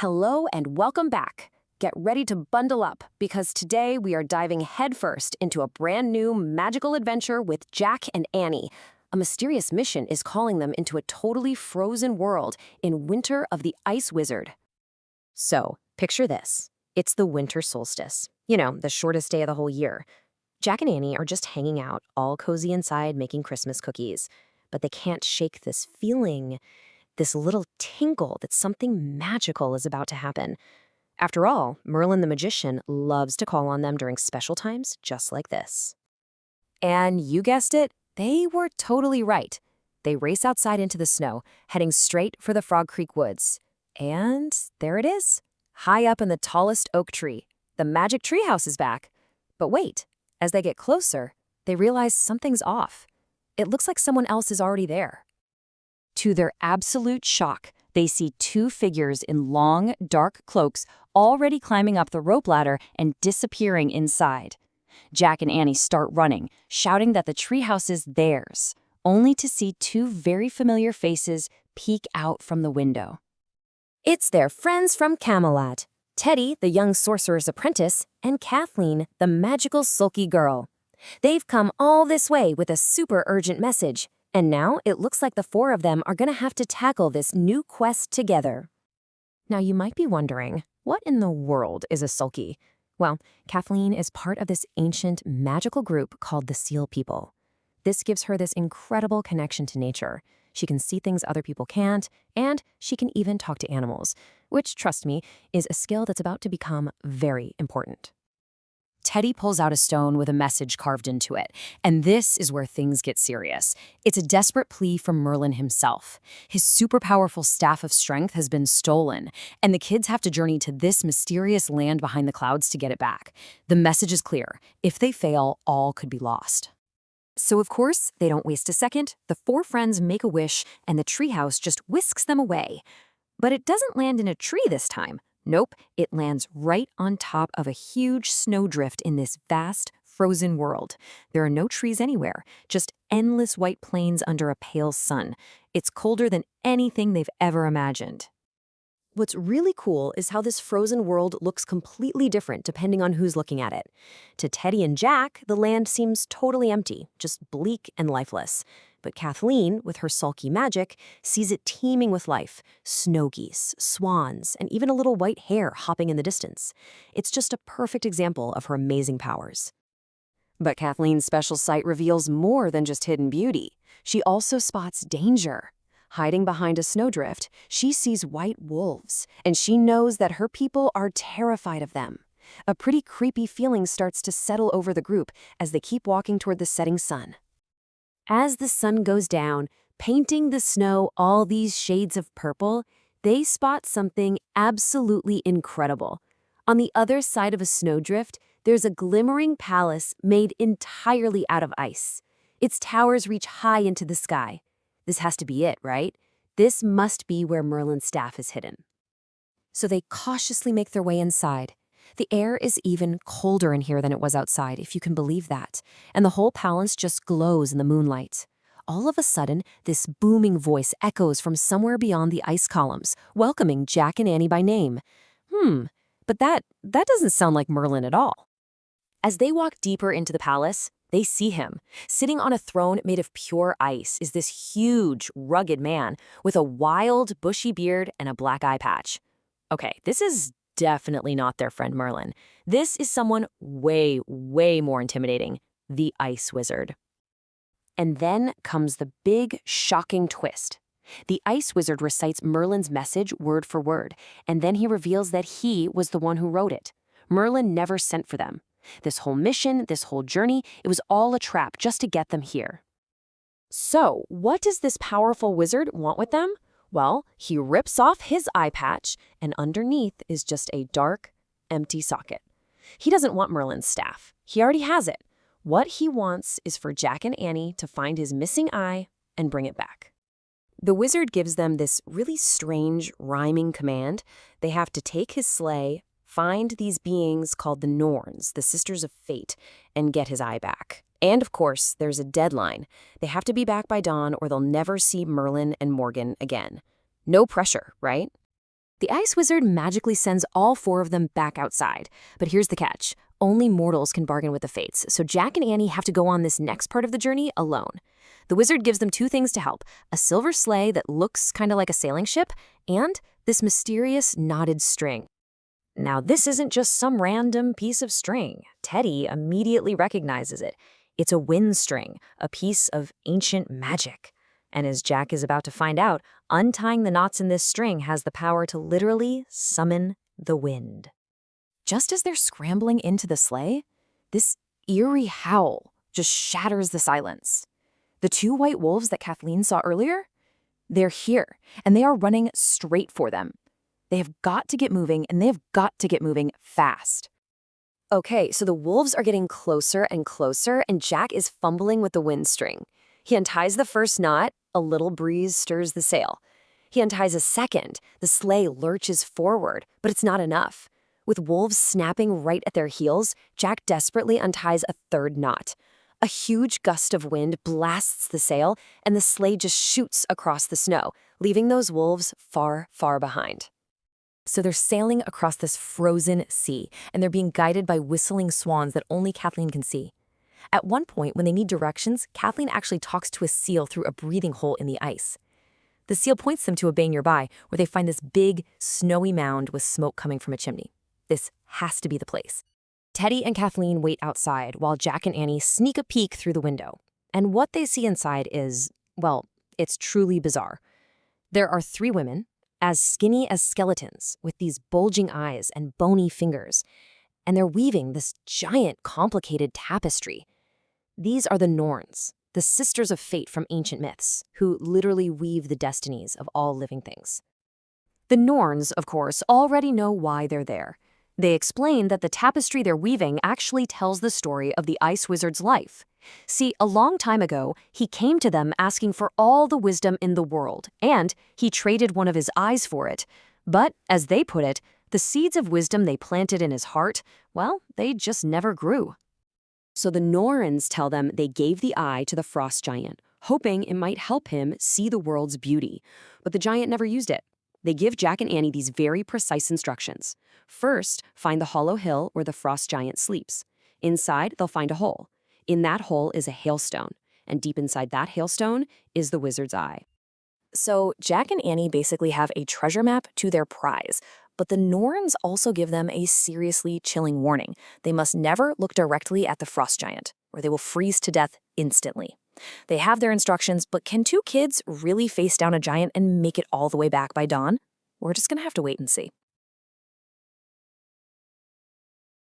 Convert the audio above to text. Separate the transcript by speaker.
Speaker 1: Hello and welcome back. Get ready to bundle up because today we are diving headfirst into a brand new magical adventure with Jack and Annie. A mysterious mission is calling them into a totally frozen world in Winter of the Ice Wizard. So, picture this. It's the winter solstice. You know, the shortest day of the whole year. Jack and Annie are just hanging out, all cozy inside, making Christmas cookies. But they can't shake this feeling, this little tinkle that something magical is about to happen. After all, Merlin the magician loves to call on them during special times just like this. And you guessed it, they were totally right. They race outside into the snow, heading straight for the Frog Creek woods. And there it is, high up in the tallest oak tree. The magic treehouse is back. But wait, as they get closer, they realize something's off. It looks like someone else is already there. To their absolute shock, they see two figures in long, dark cloaks already climbing up the rope ladder and disappearing inside. Jack and Annie start running, shouting that the treehouse is theirs, only to see two very familiar faces peek out from the window. It's their friends from Camelot, Teddy, the young sorcerer's apprentice, and Kathleen, the magical sulky girl. They've come all this way with a super urgent message. And now it looks like the four of them are going to have to tackle this new quest together. Now you might be wondering, what in the world is a sulky? Well, Kathleen is part of this ancient magical group called the Seal People. This gives her this incredible connection to nature. She can see things other people can't, and she can even talk to animals, which, trust me, is a skill that's about to become very important. Teddy pulls out a stone with a message carved into it, and this is where things get serious. It's a desperate plea from Merlin himself. His super powerful staff of strength has been stolen, and the kids have to journey to this mysterious land behind the clouds to get it back. The message is clear. If they fail, all could be lost. So of course, they don't waste a second. The four friends make a wish, and the treehouse just whisks them away. But it doesn't land in a tree this time. Nope, it lands right on top of a huge snowdrift in this vast, frozen world. There are no trees anywhere, just endless white plains under a pale sun. It's colder than anything they've ever imagined. What's really cool is how this frozen world looks completely different depending on who's looking at it. To Teddy and Jack, the land seems totally empty, just bleak and lifeless. But Kathleen, with her sulky magic, sees it teeming with life. Snow geese, swans, and even a little white hare hopping in the distance. It's just a perfect example of her amazing powers. But Kathleen's special sight reveals more than just hidden beauty. She also spots danger. Hiding behind a snowdrift, she sees white wolves, and she knows that her people are terrified of them. A pretty creepy feeling starts to settle over the group as they keep walking toward the setting sun. As the sun goes down, painting the snow all these shades of purple, they spot something absolutely incredible. On the other side of a snowdrift, there's a glimmering palace made entirely out of ice. Its towers reach high into the sky. This has to be it, right? This must be where Merlin's staff is hidden. So they cautiously make their way inside. The air is even colder in here than it was outside, if you can believe that, and the whole palace just glows in the moonlight. All of a sudden, this booming voice echoes from somewhere beyond the ice columns, welcoming Jack and Annie by name. But that doesn't sound like Merlin at all. As they walk deeper into the palace, they see him. Sitting on a throne made of pure ice is this huge, rugged man with a wild, bushy beard and a black eye patch. Okay, this is definitely not their friend Merlin. This is someone way, way more intimidating, the Ice Wizard. And then comes the big, shocking twist. The Ice Wizard recites Merlin's message word for word, and then he reveals that he was the one who wrote it. Merlin never sent for them. This whole mission, this whole journey, it was all a trap just to get them here. So, what does this powerful wizard want with them? Well, he rips off his eye patch, and underneath is just a dark, empty socket. He doesn't want Merlin's staff. He already has it. What he wants is for Jack and Annie to find his missing eye and bring it back. The wizard gives them this really strange, rhyming command. They have to take his sleigh, find these beings called the Norns, the Sisters of Fate, and get his eye back. And of course, there's a deadline. They have to be back by dawn or they'll never see Merlin and Morgan again. No pressure, right? The ice wizard magically sends all 4 of them back outside. But here's the catch. Only mortals can bargain with the fates, so Jack and Annie have to go on this next part of the journey alone. The wizard gives them 2 things to help: a silver sleigh that looks kind of like a sailing ship, and this mysterious knotted string. Now, this isn't just some random piece of string. Teddy immediately recognizes it. It's a wind string, a piece of ancient magic. And as Jack is about to find out, untying the knots in this string has the power to literally summon the wind. Just as they're scrambling into the sleigh, this eerie howl just shatters the silence. The 2 white wolves that Kathleen saw earlier, they're here, and they are running straight for them. They have got to get moving, and they have got to get moving fast. Okay, so the wolves are getting closer and closer, and Jack is fumbling with the wind string. He unties the first knot, a little breeze stirs the sail. He unties a second, the sleigh lurches forward, but it's not enough. With wolves snapping right at their heels, Jack desperately unties a 3rd knot. A huge gust of wind blasts the sail, and the sleigh just shoots across the snow, leaving those wolves far, far behind. So they're sailing across this frozen sea, and they're being guided by whistling swans that only Kathleen can see. At one point, when they need directions, Kathleen actually talks to a seal through a breathing hole in the ice. The seal points them to a bay nearby, where they find this big, snowy mound with smoke coming from a chimney. This has to be the place. Teddy and Kathleen wait outside while Jack and Annie sneak a peek through the window. And what they see inside is, well, it's truly bizarre. There are 3 women, as skinny as skeletons, with these bulging eyes and bony fingers, and they're weaving this giant, complicated tapestry. These are the Norns, the sisters of fate from ancient myths, who literally weave the destinies of all living things. The Norns, of course, already know why they're there. They explain that the tapestry they're weaving actually tells the story of the Ice Wizard's life. See, a long time ago, he came to them asking for all the wisdom in the world, and he traded one of his eyes for it. But, as they put it, the seeds of wisdom they planted in his heart, well, they just never grew. So the Norns tell them they gave the eye to the frost giant, hoping it might help him see the world's beauty. But the giant never used it. They give Jack and Annie these very precise instructions. First, find the hollow hill where the frost giant sleeps. Inside, they'll find a hole. In that hole is a hailstone, and deep inside that hailstone is the wizard's eye. So Jack and Annie basically have a treasure map to their prize, but the Norns also give them a seriously chilling warning. They must never look directly at the frost giant, or they will freeze to death instantly. They have their instructions, but can 2 kids really face down a giant and make it all the way back by dawn? We're just gonna have to wait and see.